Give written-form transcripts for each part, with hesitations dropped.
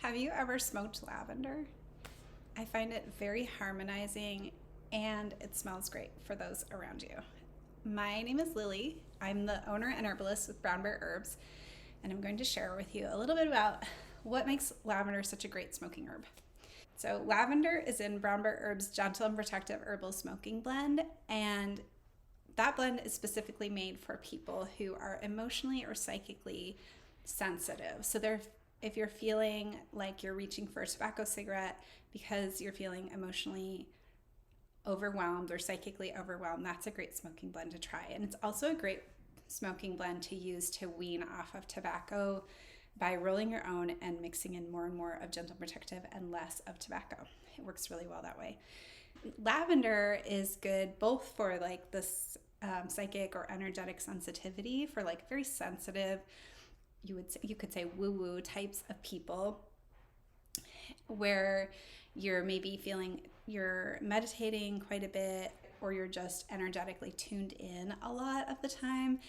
Have you ever smoked lavender? I find it very harmonizing and it smells great for those around you. My name is Lily. I'm the owner and herbalist with Brown Bear Herbs, and I'm going to share with you a little bit about what makes lavender such a great smoking herb. So, lavender is in Brown Bear Herbs' Gentle and Protective Herbal Smoking Blend, and that blend is specifically made for people who are emotionally or psychically sensitive. So if you're feeling like you're reaching for a tobacco cigarette because you're feeling emotionally overwhelmed or psychically overwhelmed, that's a great smoking blend to try. And it's also a great smoking blend to use to wean off of tobacco by rolling your own and mixing in more and more of Gentle Protective and less of tobacco. It works really well that way. Lavender is good both for like this psychic or energetic sensitivity, for like very sensitive, you could say woo-woo types of people, where you're maybe feeling you're meditating quite a bit, or you're just energetically tuned in a lot of the time,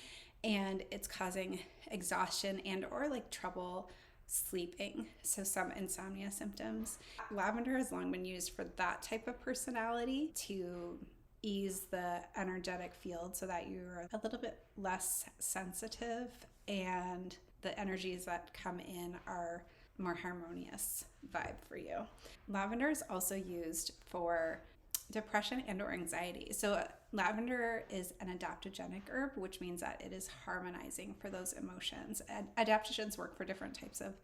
and it's causing exhaustion and or like trouble sleeping, so some insomnia symptoms. Lavender has long been used for that type of personality, to ease the energetic field so that you're a little bit less sensitive and the energies that come in are more harmonious vibe for you. Lavender is also used for depression and or anxiety. So lavender is an adaptogenic herb, which means that it is harmonizing for those emotions. And adaptogens work for different types of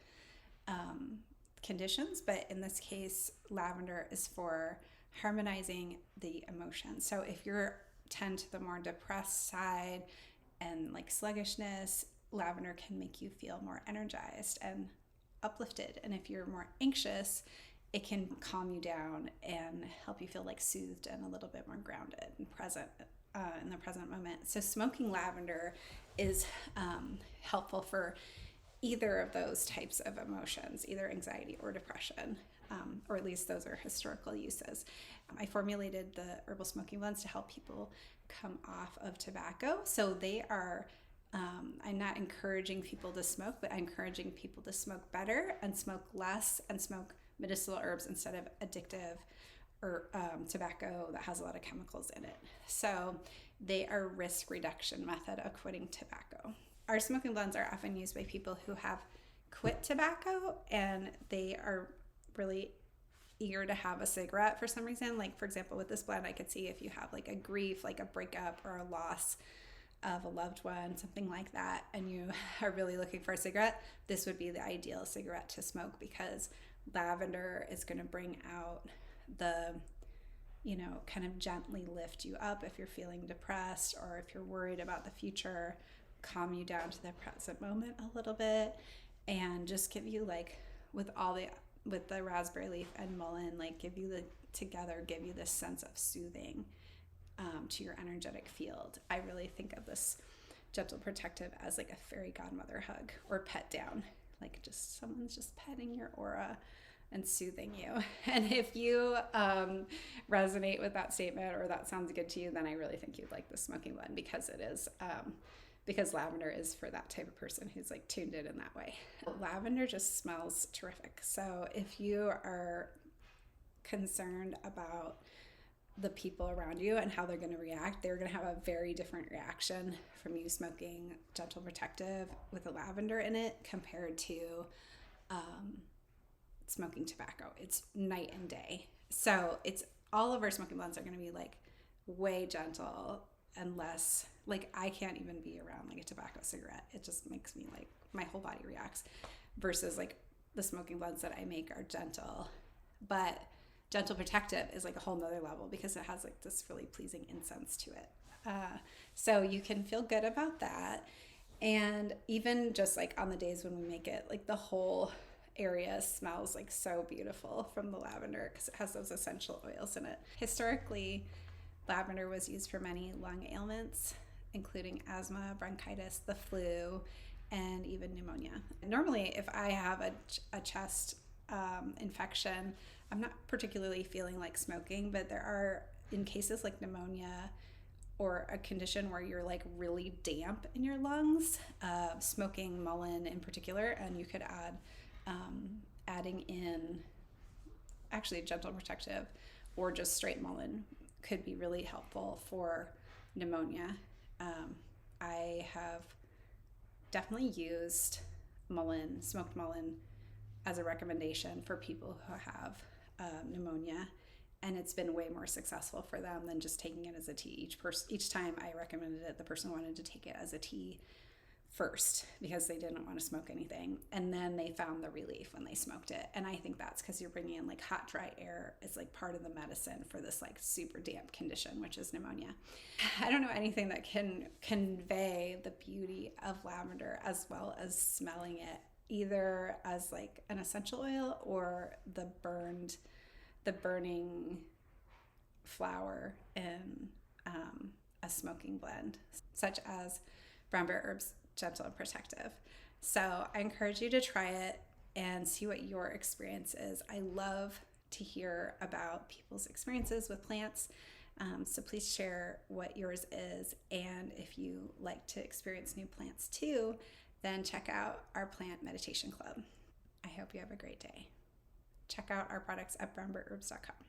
conditions, but in this case, lavender is for harmonizing the emotions. So if you're tend to the more depressed side and like sluggishness, lavender can make you feel more energized and uplifted. And if you're more anxious, it can calm you down and help you feel like soothed and a little bit more grounded and present in the present moment. So smoking lavender is helpful for either of those types of emotions, either anxiety or depression, or at least those are historical uses. I formulated the herbal smoking blends to help people come off of tobacco. So they are, I'm not encouraging people to smoke, but I'm encouraging people to smoke better and smoke less and smoke medicinal herbs instead of addictive or tobacco that has a lot of chemicals in it. So they are a risk reduction method of quitting tobacco. Our smoking blends are often used by people who have quit tobacco and they are really eager to have a cigarette for some reason. Like, for example, with this blend, I could see if you have like a grief, like a breakup or a loss of a loved one, something like that, and you are really looking for a cigarette, this would be the ideal cigarette to smoke, because lavender is going to bring out the, kind of gently lift you up if you're feeling depressed or if you're worried about the future, calm you down to the present moment a little bit, and just give you like with the raspberry leaf and mullein, like give you this sense of soothing to your energetic field. I really think of this Gentle Protective as like a fairy godmother hug or pet down, like just someone's just petting your aura and soothing you. And if you resonate with that statement or that sounds good to you, then I really think you'd like the smoking blend, because it is because lavender is for that type of person who's like tuned in that way. Lavender just smells terrific. So if you are concerned about the people around you and how they're going to react, they're going to have a very different reaction from you smoking Gentle Protective with the lavender in it compared to smoking tobacco. It's night and day. So it's all of our smoking blends are going to be like way gentle and less, like I can't even be around like a tobacco cigarette. It just makes me like my whole body reacts, versus like the smoking blends that I make are gentle, but Gentle Protective is like a whole nother level because it has like this really pleasing incense to it. So you can feel good about that. And even just like on the days when we make it, like the whole area smells like so beautiful from the lavender because it has those essential oils in it. Historically, lavender was used for many lung ailments, including asthma, bronchitis, the flu, and even pneumonia. Normally, if I have a chest infection, I'm not particularly feeling like smoking, but there are, in cases like pneumonia or a condition where you're like really damp in your lungs, smoking mullein in particular, and you could add adding in actually gentle protective or just straight mullein could be really helpful for pneumonia. I have definitely used mullein, smoked mullein, as a recommendation for people who have pneumonia, and it's been way more successful for them than just taking it as a tea. Each time I recommended it, the person wanted to take it as a tea first because they didn't want to smoke anything, and then they found the relief when they smoked it. And I think that's because you're bringing in like hot, dry air. It's like part of the medicine for this like super damp condition, which is pneumonia. I don't know anything that can convey the beauty of lavender as well as smelling it, either as like an essential oil or the burning flower in a smoking blend, such as brown bear herbs, gentle and protective. So I encourage you to try it and see what your experience is. I love to hear about people's experiences with plants. So please share what yours is. And if you like to experience new plants too, then check out our Plant Meditation Club. I hope you have a great day. Check out our products at brownbearherbs.com.